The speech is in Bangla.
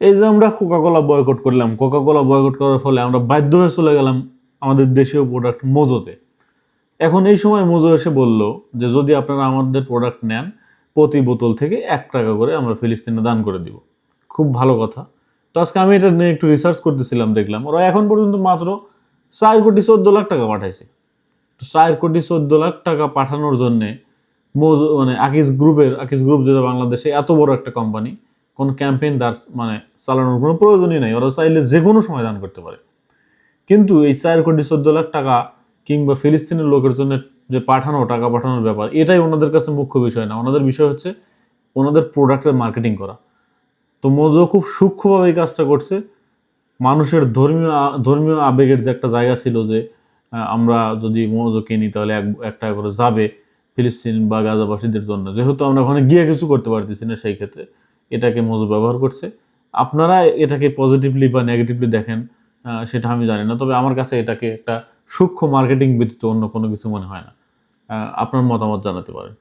এই যে আমরা কোকাকোলা বয়কট করলাম, কোকাকোলা বয়কট করার ফলে আমরা বাধ্য হয়ে চলে গেলাম আমাদের দেশীয় প্রোডাক্ট মোজোতে। এখন এই সময় মোজো এসে বলল যে যদি আপনারা আমাদের প্রোডাক্ট নেন, প্রতি বোতল থেকে 1 টাকা করে আমরা ফিলিস্তিনে দান করে দিব। খুব ভালো কথা। তো আজকে আমি এটা নিয়ে একটু রিসার্চ করতেছিলাম, দেখলাম ওরা এখন পর্যন্ত মাত্র 4,14,00,000 টাকা পাঠাইছে। তো 4,14,00,000 টাকা পাঠানোর জন্যে মোজো মানে আকিজ গ্রুপ যেটা বাংলাদেশে এত বড় একটা কোম্পানি, কোনো ক্যাম্পেইন মানে চালানোর কোনো প্রয়োজনই নাই। ওরা চাইলে যে কোনো সময় দান করতে পারে। কিন্তু এই 4,14,00,000 টাকা কিংবা ফিলিস্তিনের লোকের জন্য যে টাকা পাঠানোর ব্যাপার, এটাই ওনাদের কাছে মুখ্য বিষয় না। ওনাদের বিষয় হচ্ছে ওনাদের প্রোডাক্টের মার্কেটিং করা। তো মোজো খুব সূক্ষ্মভাবে এই কাজটা করছে। মানুষের ধর্মীয় আবেগের যে একটা জায়গা ছিল যে আমরা যদি মোজো কিনি তাহলে 1 টাকা করে যাবে ফিলিস্তিন বা গাজাবাসীদের জন্য, যেহেতু আমরা ওখানে গিয়ে কিছু করতে পারতেছি না, সেই ক্ষেত্রে এটাকে মোজো ব্যবহার করছে। আপনারা এটাকে পজিটিভলি বা নেগেটিভলি দেখেন সেটা আমি জানি না, তবে আমার কাছে এটাকে একটা সূক্ষ্ম মার্কেটিং ব্যতীত অন্য কোনো কিছু মনে হয় না। আপনার মতামত জানাতে পারেন।